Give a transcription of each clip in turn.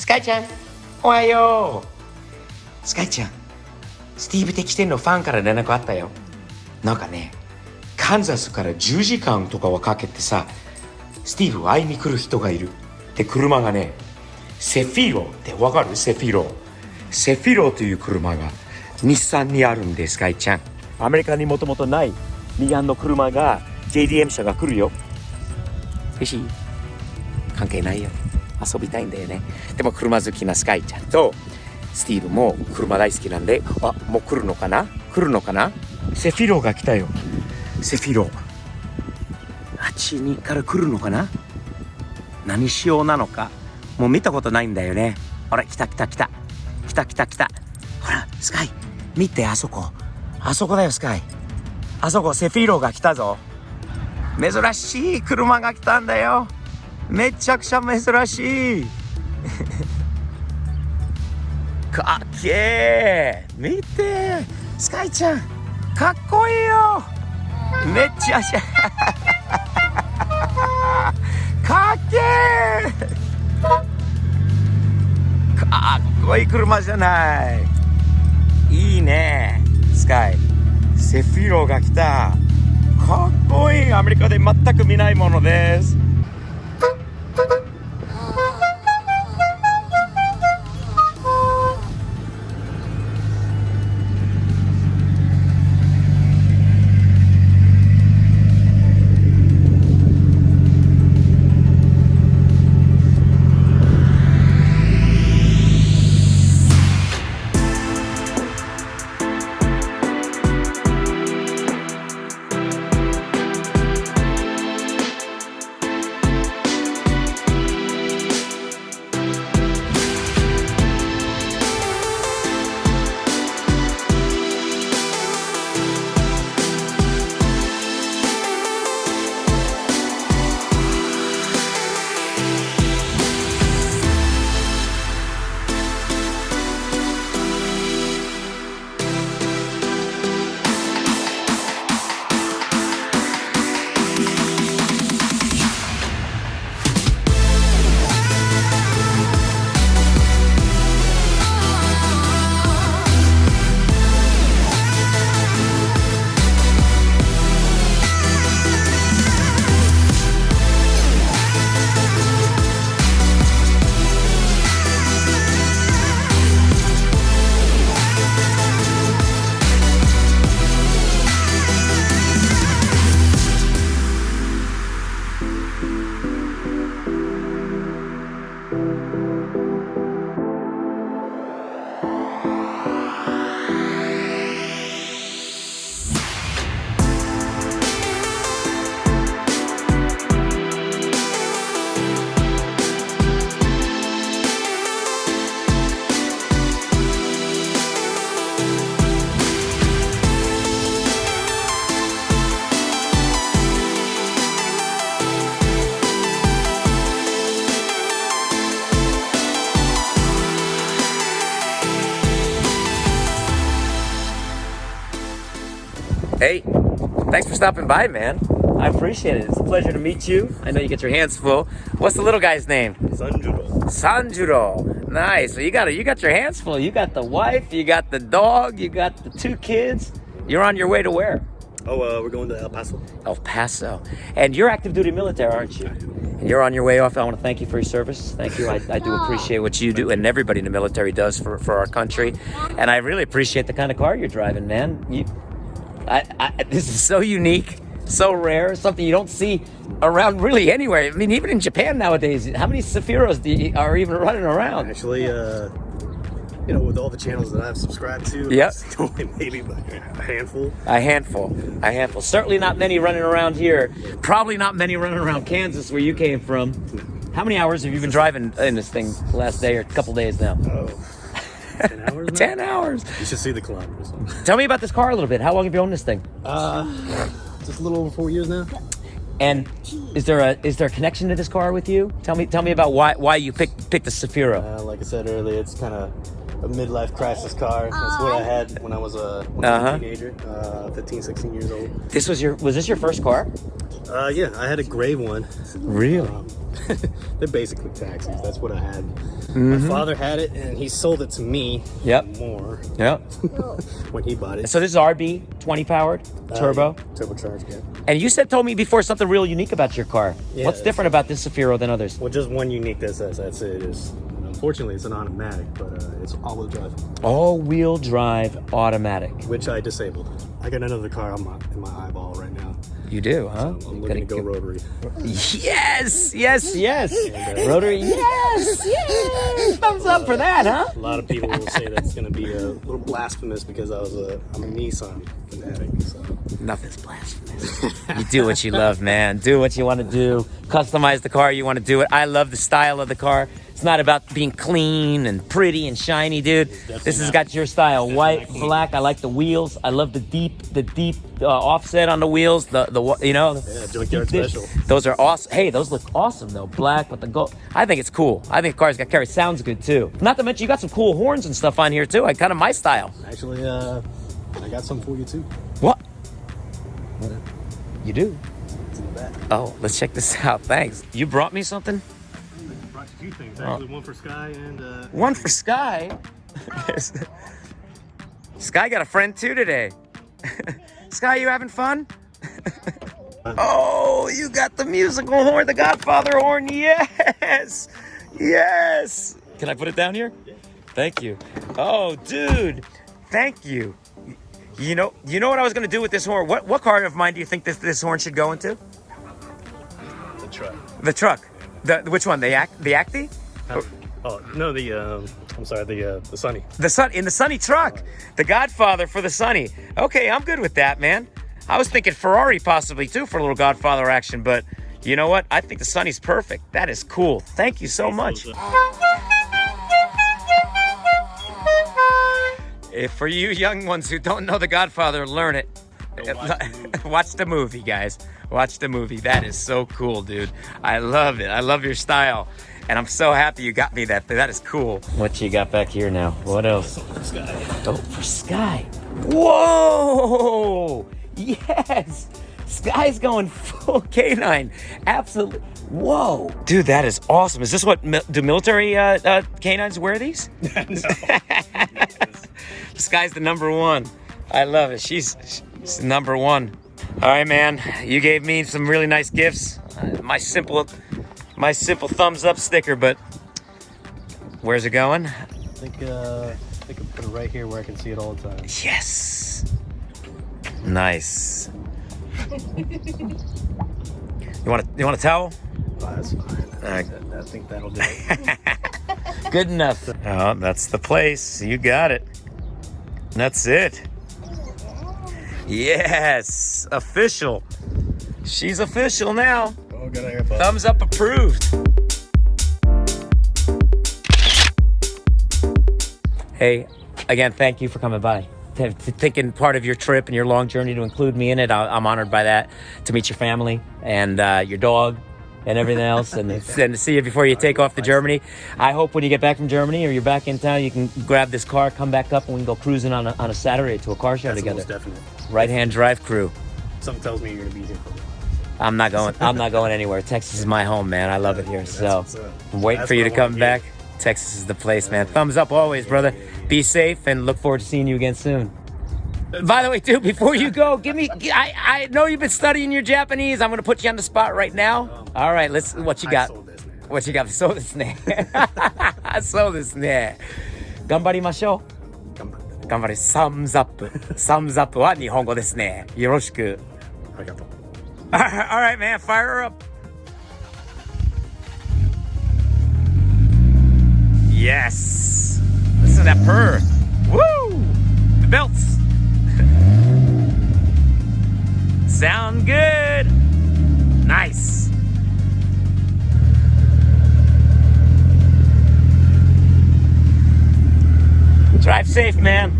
スカイちゃん、おはよう。スカイちゃん、スティーブ敵店のファンから連絡あったよ。なんかね、カンザスから10時間とかはかけてさ、スティーブ会いに来る人がいる。で、車がね、セフィロってわかる？セフィロという車が日産にあるんです、スカイちゃん。アメリカにもともとない日本の車が JDM 車が来るよ。嬉しい？関係ないよ。遊びたいんだよね。でも車好きなスカイちゃんとスティーブも車大好きなんで、もう来るのかな？セフィロが来たよ。セフィロ。あっちにから来るのかな？何仕様なのかもう見たことないんだよね。あれ、来た。ほら、スカイ、見て、あそこだよ、スカイ。あそこ、セフィロが来たぞ。珍しい車が来たんだよ。めちゃくちゃ珍しい。かっけー。見て、スカイちゃん、かっこいいよ。めっちゃかっけー。かっこいい車じゃない。いいね、スカイ。セフィロが来た。かっこいい。アメリカで全く見ないものです。Hey, thanks for stopping by, man. I appreciate it. It's a pleasure to meet you. I know you get your hands full. What's the little guy's name? Sanjuro. Nice. So you got your hands full. You got the wife, you got the dog, you got the 2 kids. You're on your way to where? We're going to El Paso. El Paso. And you're active duty military, aren't you? And you're on your way off. I want to thank you for your service. Thank you. I do appreciate what you do and everybody in the military does for our country. And I really appreciate the kind of car you're driving, man. This is so unique, so rare, something you don't see around really anywhere. I mean, even in Japan nowadays, how many Sephiros are even running around? Actually, with all the channels that I've subscribed to, yep. Only maybe a handful. A handful. Certainly not many running around here. Probably not many running around Kansas, where you came from. How many hours have you been driving in this thing the last day or a couple days now? 10 hours now? 10 hours. You should see the kilometers. Tell me about this car a little bit. How long have you owned this thing? Just a little over 4 years now. And is there a connection to this car with you? Tell me about why you picked the Safiro. Like I said earlier, it's kind of a midlife crisis car. That's what I had when I was a teenager, 15, 16 years old. Was this your first car? Yeah, I had a gray one. Really? They're basically taxis. That's what I had. My father had it, and he sold it to me. Yep. More Yep. when he bought it. So this is RB 20 powered turbo. Yeah, turbocharged. Yeah. And you told me before something real unique about your car. Yeah, What's different about this Zafiro than others? Well, just one uniqueness. That's it. Is unfortunately it's an automatic, but it's all-wheel drive, All-wheel drive automatic. which I disabled. I got another car in my eyeball right now. You do, huh? I'm looking to go rotary. Yes, yes, yes. Rotary, yes. Thumbs up for that, huh? A lot of people will say that's going to be a little blasphemous because I'm a Nissan fanatic. So. Nothing's blasphemous. You do what you love, man. Do what you want to do. Customize the car you want to do it. I love the style of the car. It's not about being clean and pretty and shiny, dude. This has got your style. White, black. I like the wheels. I love the deep offset on the wheels. The Yeah, junkyard special. Those are awesome. Hey, those look awesome though. Black with the gold. I think it's cool. I think the car's got carry. Sounds good too. Not to mention you got some cool horns and stuff on here too. Like kind of my style. Actually, I got some for you too. What? You do? It's in the back. Oh, let's check this out. Thanks. You brought me something? Brought you 2 things. Actually, one for Sky and One for Sky. Sky got a friend too today. Sky, you having fun? Oh, you got the musical horn, the Godfather horn. Yes. Yes. Can I put it down here? Thank you. Oh, dude. Thank you. You know what I was gonna do with this horn? What car of mine do you think this horn should go into? the truck. The truck. Which one? The Acti? Oh no, I'm sorry, the Sunny. In the Sunny truck. The Godfather for the Sunny. Okay, I'm good with that, man. I was thinking Ferrari possibly too for a little Godfather action, but you know what? I think the Sunny's perfect. That is cool. Thank you so much. If for you young ones who don't know the Godfather, learn it. Watch the movie, guys. Watch the movie. That is so cool, dude. I love it. I love your style. And I'm so happy you got me that. That is cool. What you got back here now? What else? Sky. Oh, for Sky. Whoa! Yes! Sky's going full canine. Absolutely. Whoa. Dude, that is awesome. Is this what, do military canines wear these? No. Sky's the number one. I love it. She's number one. All right, man. You gave me some really nice gifts. My simple thumbs up sticker, but where's it going? I think I put it right here where I can see it all the time. Yes. Nice. You want a towel? Oh, that's fine. I think that'll do it. Good enough. Oh, that's the place. You got it. That's it. Yes. Official. She's official now. Oh, good AirPods. Thumbs up approved. Hey, again, thank you for coming by. Thinking part of your trip and your long journey to include me in it. I'm honored by that. To meet your family and your dog and everything else, and to see you before you take off to Germany. I hope when you get back from Germany or you're back in town, you can grab this car, come back up, and we can go cruising on a Saturday to a car show That's together. most definite. Right-hand drive crew. Something tells me you're gonna be here for a while. I'm not going anywhere. Texas is my home, man. I love it here. So what's up. I'm waiting That's for you what to I wanna come hear. back. Texas is the place, man. Thumbs up always, brother. Be safe and look forward to seeing you again soon. By the way, dude, before you go, I know you've been studying your Japanese. I'm going to put you on the spot right now. All right, what you got? I sold this, man. What you got? そうですね。そうですね。頑張りましょう。頑張り。Thumbs up. Thumbs up は日本語ですね。よろしく。ありがとう。All right, man. Fire her up. Yes. Listen to that purr. Woo! The belts. Sound good. Nice. Drive safe, man.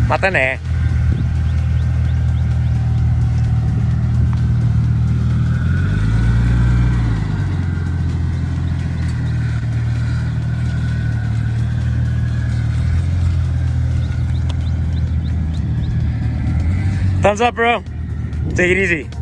Mata ne. Thumbs up, bro. Take it easy.